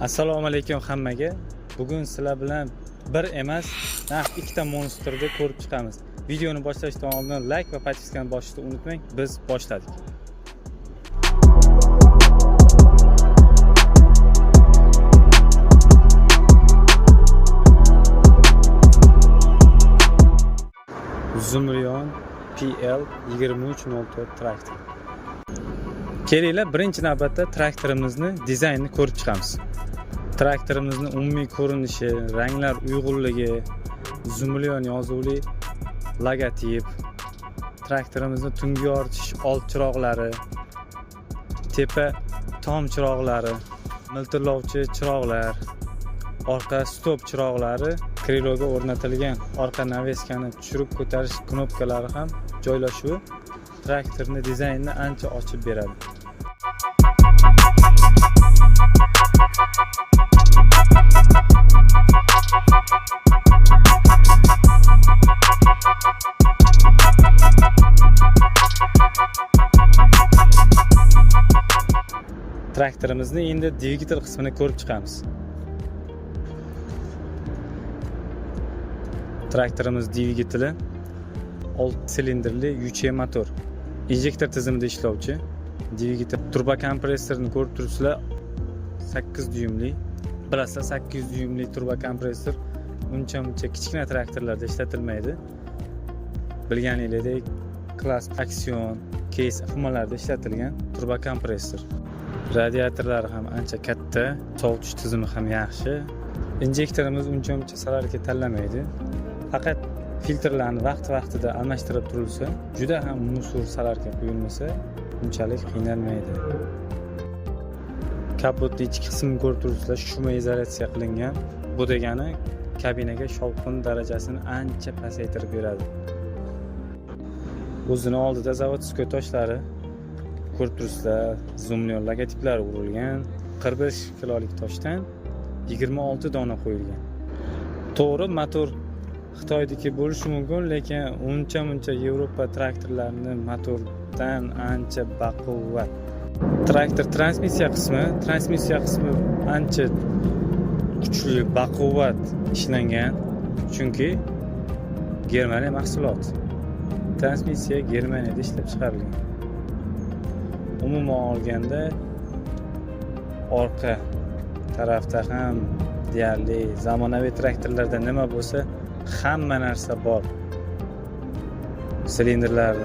Assalomu alaykum hammaga. Bugun sizlar bilan bir emas, ikkita monsterni ko'rib chiqamiz. Videoni boshlashdan oldin like va podpiskani bosishni unutmang. Biz boshladik. Zumrion PL 2304 traktor. Kelinglar, birinchi navbatda traktorimizni dizaynini ko'rib chiqamiz. Traktorimizni umumiy ko'rinishi, ranglar uyg'unligi, Zumrion yozuvli logotip, traktorimizni tungi yoritish old chiroqlari, tepa tom chiroqlari, miltillovchi chiroqlar, orqa stop chiroqlari, kriloga o'rnatilgan orqa naveskani tushirib ko'tarish knopkalari ham joylashuvi traktorning dizaynini ancha ochib beradi. Traktorimizni endi dvigatel qismini ko'rib chiqamiz. Traktorimiz dvigateli 6 silindrli UC motor, injektor tizimida ishlovchi dvigatel. Turbo kompressorni ko'rib turibsizlar, 8 dyumli. Bilasizlar, 8 dyumli turbo kompressor uncha kichkina traktorlarda ishlatilmaydi. Bilganingizdek, klass Action, Case firmalarida ishlatilgan turbo kompressor. Radiatorlari ham ancha katta, sovutish tizimi ham yaxshi. Injektorimiz uncha salarga tanlamaydi. Faqat filtrlarni vaqt-vaqtida almashtirib turilsa, juda ham musor salarga quyilmasa, unchalik qiynalmaydi. Kapotning ichki qismini ko'rib turibsizlar, shuma izolyatsiya qilingan. Bu degani kabinaga shovqin darajasini ancha pasaytirib beradi. O'zini oldida zavodskiy toshlari ko'rib turibsizlar, Zumrion logotiplari urilgan. 45 kilolik toshdan 26 dona qo'yilgan. To'g'ri, motor Xitoydagi bo'lishi mumkin, lekin uncha Yevropa traktorlarining motordan ancha baquvvat. Traktor transmissiya qismi ancha kuchli, baquvvat ishlangan, chunki Germaniya mahsulot. Transmissiya Germaniyada ishlab chiqarilgan. Umuman olganda orqa tarafda ham deyarli zamonaviy traktorlarda nima bo'lsa, hamma narsa bor. Silindrlar,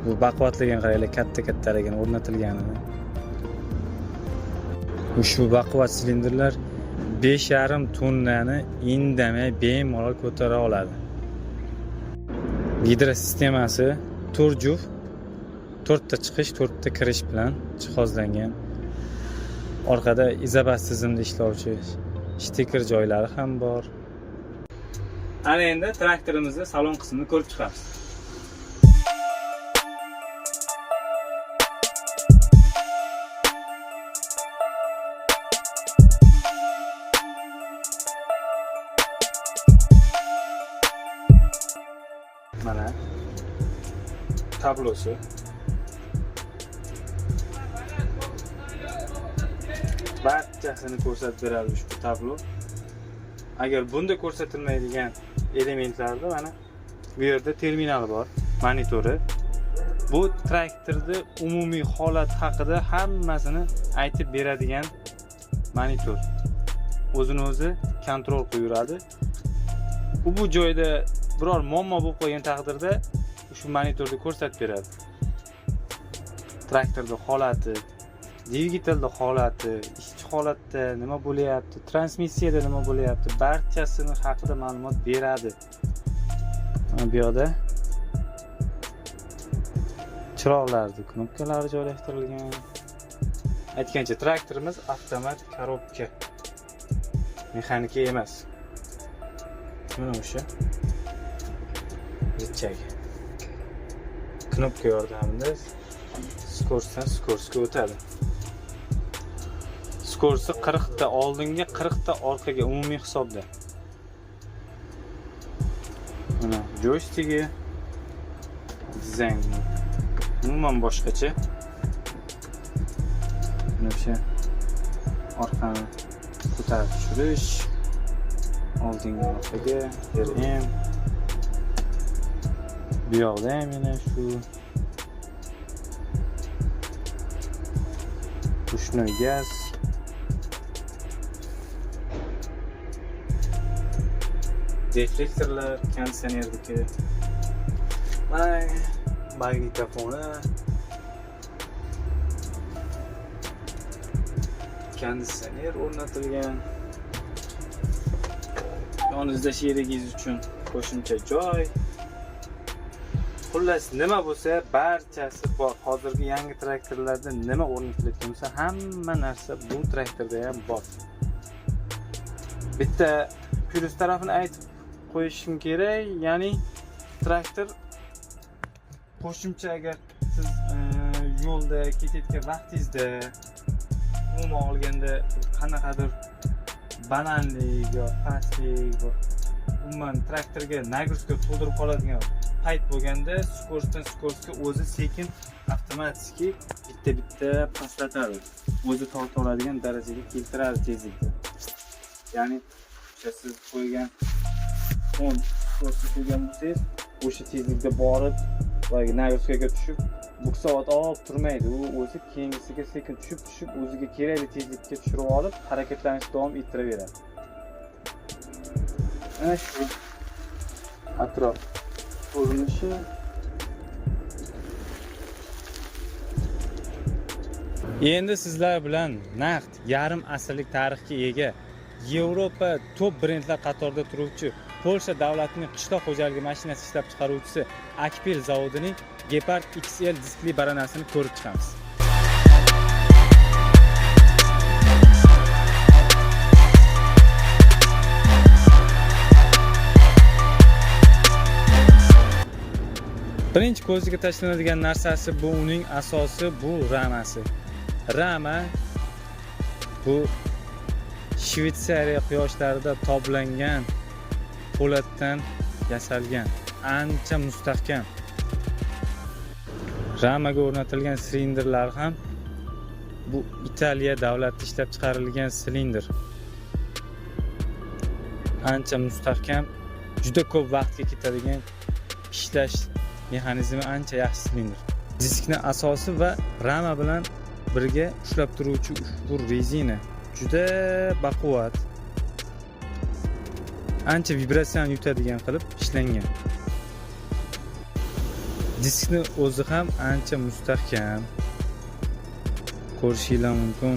bu baquvvatligini qaranglar, katta-kattaligini o'rnatilganini. Ushbu baquvvat silindrlar 5,5 tonnani indamay bemalol ko'tara oladi. Gidrosistemasi 4 juft, 4 ta chiqish, 4 ta kirish bilan jihozlangan. Orqada izobas tizimda ishlovchi stiker joylari ham bor. Ana endi traktorimizning salon qismini ko'rib chiqamiz. Mana tablosi. Barchasini ko'rsatib beradi ushbu tablo. Agar bunda ko'rsatilmaydigan elementlarda mana bu yerda terminal bor, monitori. Bu traktorda umumiy holat haqida hammasini aytib beradigan monitor. O'zini o'zi kontrol qilib yuradi. Bu joyda biror muammo bo'lib qolgan taqdirda shu monitorda ko'rsatib beradi. Traktorda holati, dvigatelda holati, ishchi holatda nima bo'lyapti, transmissiyada nima bo'lyapti, barchasini haqida ma'lumot beradi. Bu yerda chiroqlarning knopkalari joylashtirilgan. Aytgancha, traktorimiz avtomat korobka, mexanika emas. Mana o'sha richagi. Knopka yordamida skorsdan skorsga o'tadi. Skorsi 40 ta oldinga, 40 ta orqaga umumiy hisobda. Mana joystigi, dizayn umuman boshqacha. Mana o'sha orqani ko'tarib tushirish, oldingi orqaga, ham bu yoqda ham yana shu rучной gaz, deflektorlar, konditsionerniki, magnitofoni, konditsioner o'rnatilgan. Yoningizda sherigingiz uchun qo'shimcha joy. Xullas, nima bo'lsa barchasi bor. Hozirgi yangi traktorlarda nima o'rnatilayotgan bo'lsa, hamma narsa bu traktorda ham bor. Bitta plyus tarafini aytib qo'yishim kerak, ya'ni traktor qo'shimcha agar siz yo'lda ketayotgan vaqtingizda umuman olganda qanaqadir balandlik yo pastlik, umuman traktorga nagruska to'ldirib qoladigan payt bo'lganda skoroskga o'zi sekin avtomatik bitta pastlatadi. O'zi torta oladigan darajaga keltiradi tezlikni. Ya'ni siz qo'ygan 10 skoroskga qo'ygan bo'lsangiz, o'sha tezlikda borib va nagruskaga tushib bu soat olib turmaydi. U o'zi keyingisiga sekin tushib o'ziga kerakli tezlikka tushirib olib, harakatlanishni davom ettiraveradi. Ana shu atrof ko'rinishi. Endi sizlar bilan naqd yarim asrlik tarixga ega Yevropa top brendlar qatorida turuvchi Polsha davlatining qishloq xo'jaligi mashinasi ishlab chiqaruvchisi Akpil zavodining Gepard XL diskli baranasini ko'rib chiqamiz. Birinchi ko'zga tashlanadigan narsasi bu uning asosi, bu ramasi. Rama bu Shvetsariya quyoshlarida toblangan po'latdan yasalgan, ancha mustahkam. Ramaga o'rnatilgan silindrlar ham bu Italiya davlatida ishlab chiqarilgan silindr. Ancha mustahkam, juda ko'p vaqtga ketadigan ishlash mexanizmi, ancha yaxshi silindr. Diskning asosi va rama bilan birga ushlab turuvchi ushbu rezina juda baquvvat, ancha vibratsiyani yutadigan qilib ishlangan. Diskning o'zi ham ancha mustahkam. Ko'rishingiz mumkin.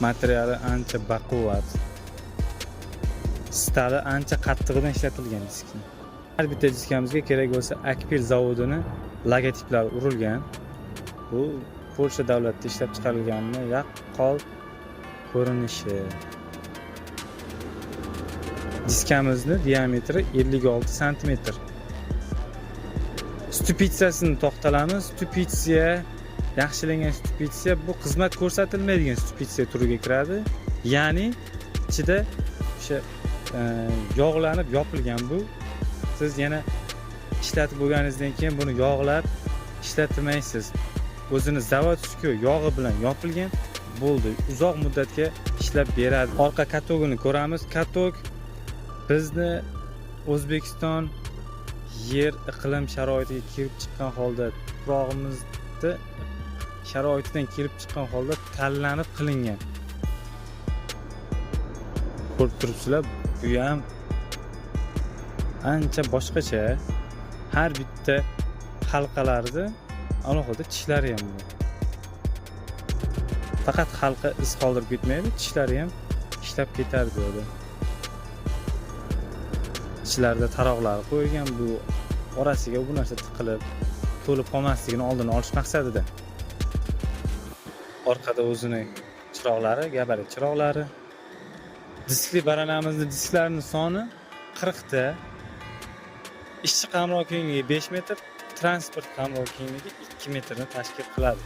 Materiali ancha baquvvat. Stali ancha qattig'idan ishlatilgan diskning. Har bitta diskamizga kerak bo'lsa Akpil zavodini logotiplari urilgan. Bu Polsha davlatida ishlab chiqarilganini yaqqol ko'rinishi. Diskamizning diametri 56 sm. Stupitsasini to'xtalamiz. Stupitsiya, yaxshilangan stupitsiya bu xizmat ko'rsatilmaydigan stupitsiya turiga kiradi. Ya'ni ichida o'sha yog'lanib yopilgan bu. Siz yana ishlatib bo'lganingizdan keyin buni yog'lab ishlatmaysiz. O'zini zavod-ku yog'i bilan yopilgan bo'ldi. Uzoq muddatga ishlab beradi. Orqa katogini ko'ramiz. Katog bizni O'zbekiston yer iqlim sharoitiga kelib chiqqan holda, tuprog'imizni sharoitidan kelib chiqqan holda tanlanib qilingan. Ko'rib turibsizlar, bu ham ancha boshqacha. Har bitta halqalarida alohida tishlari ham bor. Faqat halqa iz qoldirib ketmaydi, tishlari ham ishlab ketadi bu yerda. Ichlarida taroqlar qo'yilgan, bu orasiga bu narsa tiqilib to'lib qolmasligini oldini olish maqsadida. Orqada o'zining chiroqlari, gabarit chiroqlari. Diskli baranamizning disklarining soni 40 ta. Ishchi qamrov kengligi 5 metr, transport qamrov kengligi 2 metrni tashkil qiladi.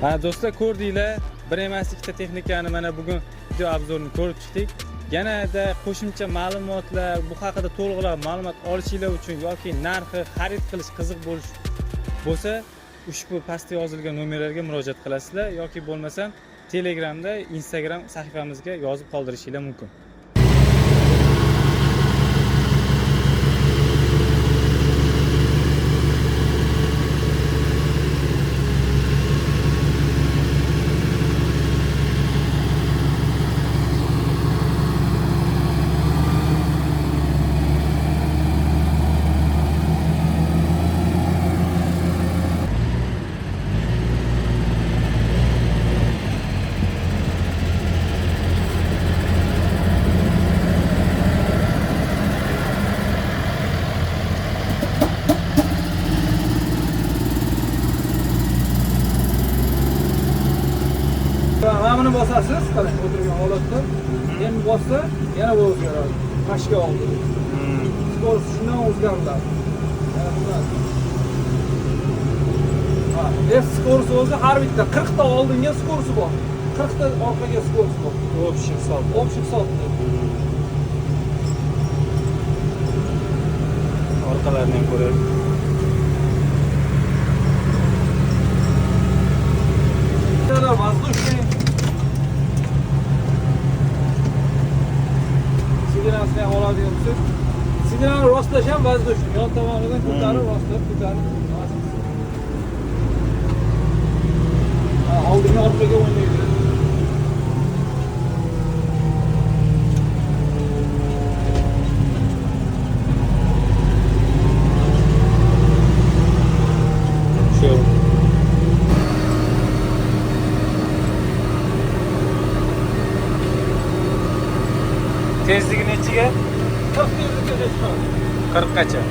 Mana do'stlar, ko'rdinglar, bir emas ikkita texnikani mana bugun video obzorini ko'rib chiqdik. Yanada qo'shimcha ma'lumotlar, bu haqida to'liqroq ma'lumot olishinglar uchun yoki narxi, xarid qilish qiziq bo'lsa, ushbu pastda yozilgan nomerlarga murojaat qilasizlar yoki bo'lmasa Telegramda, Instagram sahifamizga yozib qoldirishinglar mumkin. Mana buni bosasiz, qarang, o'tirgan holatda. Endi bossa, yana bu o'zgaradi. Qashga oldi. Skorost shundan o'zgariladi. Mana bundan. Ha, skorost o'zi har bitta 40 ta oldinga skorosi bor. 40 ta orqaga skorosi bor. Общий hisob. Общий hisob. Orqalarini ham ko'raylik. Воздушный. Sidinasini ham oladigan bo'lsak, sidinani rostlash ham воздушный. Yon tomonidan ko'tarib, rostlab, ko'tarib. Oldinga orqaga o'ynaydi. Shu. Tezligi nechiga? 40 ga chiqadi. 40 gacha.